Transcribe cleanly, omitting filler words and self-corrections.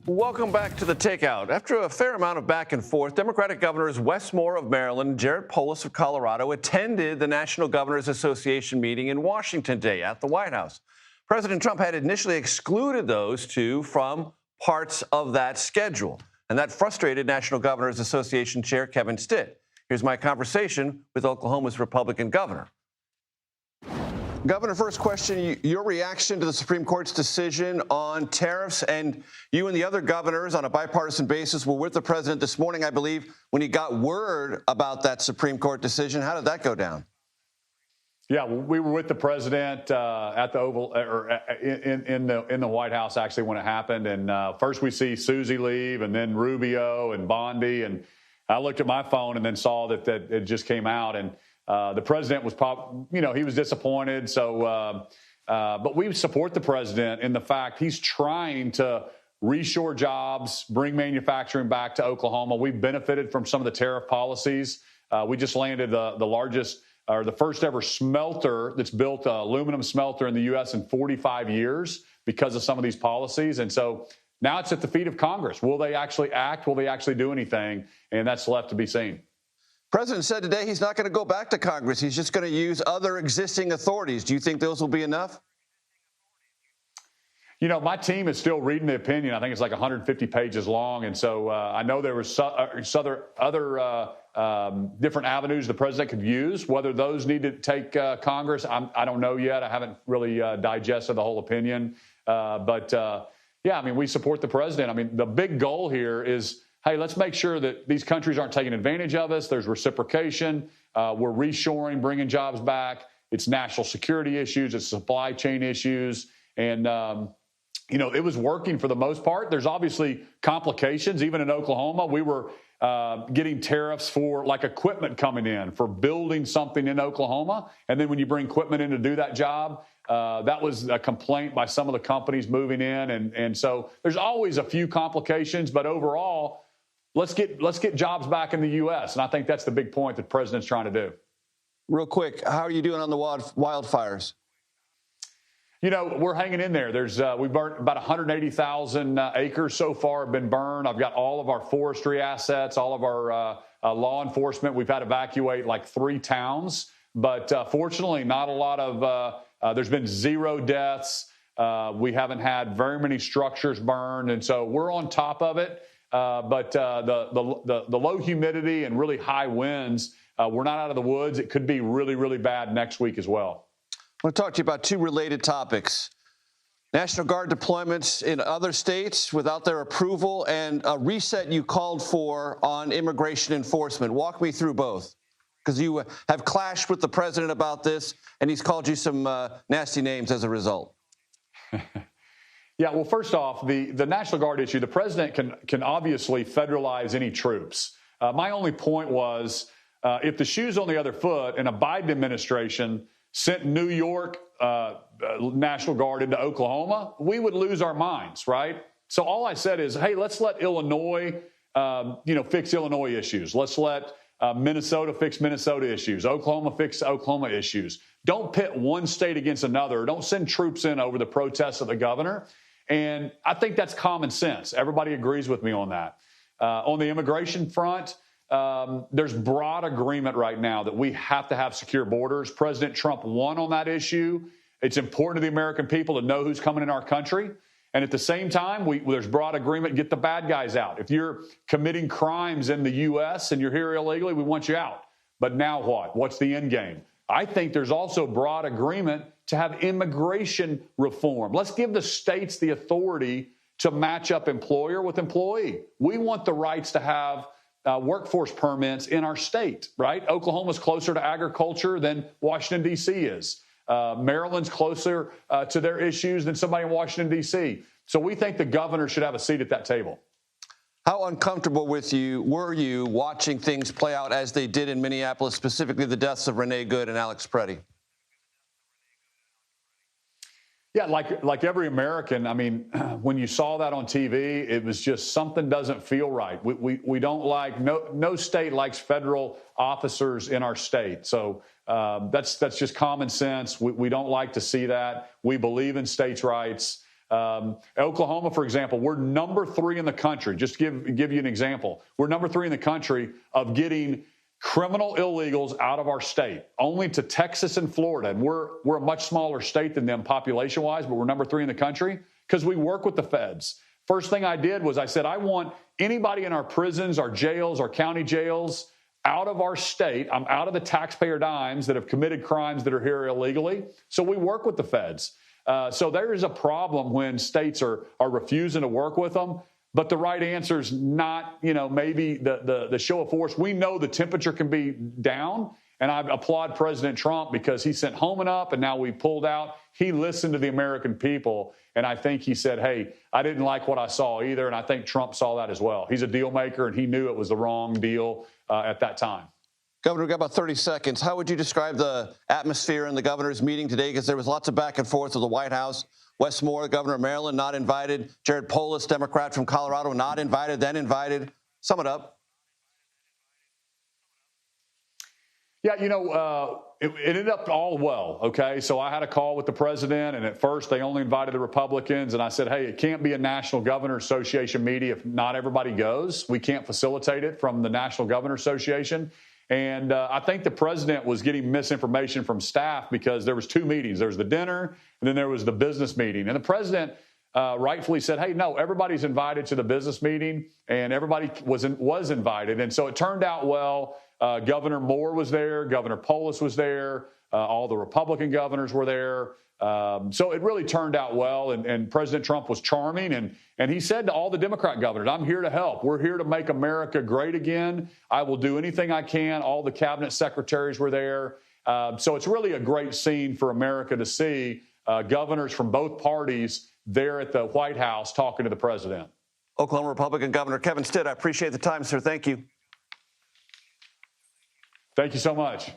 Welcome back to the Takeout. After a fair amount of back and forth, Democratic Governors Wes Moore of Maryland and Jared Polis of Colorado attended the National Governors Association meeting in Washington today at the White House. President Trump had initially excluded those two from parts of that schedule, and that frustrated National Governors Association Chair Kevin Stitt. Here's my conversation with Oklahoma's Republican governor. Governor, first question, your reaction to the Supreme Court's decision on tariffs, and you and the other governors on a bipartisan basis were with the president this morning, I believe, when he got word about that Supreme Court decision. How did that go down? Yeah, we were with the president at the Oval, or in the White House, actually, when it happened. And first we see Susie leave, and then Rubio and Bondi. And I looked at my phone and then saw that it just came out. And the president was he was disappointed. So, but we support the president in the fact he's trying to reshore jobs, bring manufacturing back to Oklahoma. We've benefited from some of the tariff policies. We just landed the largest, or the first ever smelter that's built, aluminum smelter in the U.S. in 45 years because of some of these policies. And so now it's at the feet of Congress. Will they actually act? Will they actually do anything? And that's left to be seen. The president said today he's not going to go back to Congress. He's just going to use other existing authorities. Do you think those will be enough? You know, my team is still reading the opinion. I think it's like 150 pages long. And so I know there were other different avenues the president could use. Whether those need to take Congress, I don't know yet. I haven't really digested the whole opinion. But yeah, I mean, we support the president. I mean, the big goal here is, hey, let's make sure that these countries aren't taking advantage of us. There's reciprocation. We're reshoring, bringing jobs back. It's national security issues. It's supply chain issues. And, it was working for the most part. There's obviously complications. Even in Oklahoma, we were getting tariffs for like equipment coming in for building something in Oklahoma. And then when you bring equipment in to do that job, that was a complaint by some of the companies moving in. And so there's always a few complications. But overall, let's get jobs back in the U.S. And I think that's the big point that the president's trying to do. Real quick, how are you doing on the wildfires? You know, we're hanging in there. We burnt about 180,000 acres so far have been burned. I've got all of our forestry assets, all of our law enforcement. We've had to evacuate like 3 towns. But fortunately, not a lot of there's been 0 deaths. We haven't had very many structures burned. And so we're on top of it. But the low humidity and really high winds, we're not out of the woods. It could be really, really bad next week as well. I want to talk to you about 2 related topics. National Guard deployments in other states without their approval and a reset you called for on immigration enforcement. Walk me through both, because you have clashed with the president about this, and he's called you some nasty names as a result. Yeah, well, first off, the National Guard issue, the president can obviously federalize any troops. My only point was if the shoe's on the other foot and a Biden administration sent New York National Guard into Oklahoma, we would lose our minds, right? So all I said is, hey, let's let Illinois, fix Illinois issues. Let's let Minnesota fix Minnesota issues. Oklahoma fix Oklahoma issues. Don't pit one state against another. Don't send troops in over the protests of the governor. And I think that's common sense. Everybody agrees with me on that. On the immigration front, there's broad agreement right now that we have to have secure borders. President Trump won on that issue. It's important to the American people to know who's coming in our country. And at the same time, there's broad agreement, get the bad guys out. If you're committing crimes in the U.S. and you're here illegally, we want you out. But now what? What's the end game? I think there's also broad agreement to have immigration reform. Let's give the states the authority to match up employer with employee. We want the rights to have workforce permits in our state, right? Oklahoma's closer to agriculture than Washington, D.C. is. Maryland's closer to their issues than somebody in Washington, D.C. So we think the governor should have a seat at that table. How uncomfortable were you watching things play out as they did in Minneapolis, specifically the deaths of Renee Good and Alex Preddy? Yeah, like every American, I mean, when you saw that on TV, it was just something doesn't feel right. We don't like, no state likes federal officers in our state. So that's just common sense. We don't like to see that. We believe in states' rights. Oklahoma, for example, we're number 3 in the country. Just to give you an example, we're number 3 in the country of getting criminal illegals out of our state, only to Texas and Florida. And we're a much smaller state than them population-wise, but we're number 3 in the country because we work with the feds. First thing I did was I said, I want anybody in our prisons, our jails, our county jails out of our state. I'm out of the taxpayer dimes that have committed crimes that are here illegally. So we work with the feds. So there is a problem when states are refusing to work with them. But the right answer is not, maybe the show of force. We know the temperature can be down. And I applaud President Trump because he sent Homan up and now we pulled out. He listened to the American people. And I think he said, hey, I didn't like what I saw either. And I think Trump saw that as well. He's a deal maker and he knew it was the wrong deal at that time. Governor, we've got about 30 seconds. How would you describe the atmosphere in the governor's meeting today? Because there was lots of back and forth with the White House. Wes Moore, the governor of Maryland, not invited. Jared Polis, Democrat from Colorado, not invited, then invited. Sum it up. Yeah, it ended up all well, okay? So I had a call with the president, and at first they only invited the Republicans, and I said, hey, it can't be a National Governor Association meeting if not everybody goes. We can't facilitate it from the National Governor Association. And I think the president was getting misinformation from staff because there was 2 meetings. There was the dinner, and then there was the business meeting. And the president rightfully said, hey, no, everybody's invited to the business meeting, and everybody was invited. And so it turned out well. Governor Moore was there. Governor Polis was there. All the Republican governors were there. So it really turned out well. And President Trump was charming. And he said to all the Democrat governors, I'm here to help. We're here to make America great again. I will do anything I can. All the cabinet secretaries were there. So it's really a great scene for America to see governors from both parties there at the White House talking to the president. Oklahoma Republican Governor Kevin Stitt, I appreciate the time, sir. Thank you. Thank you so much.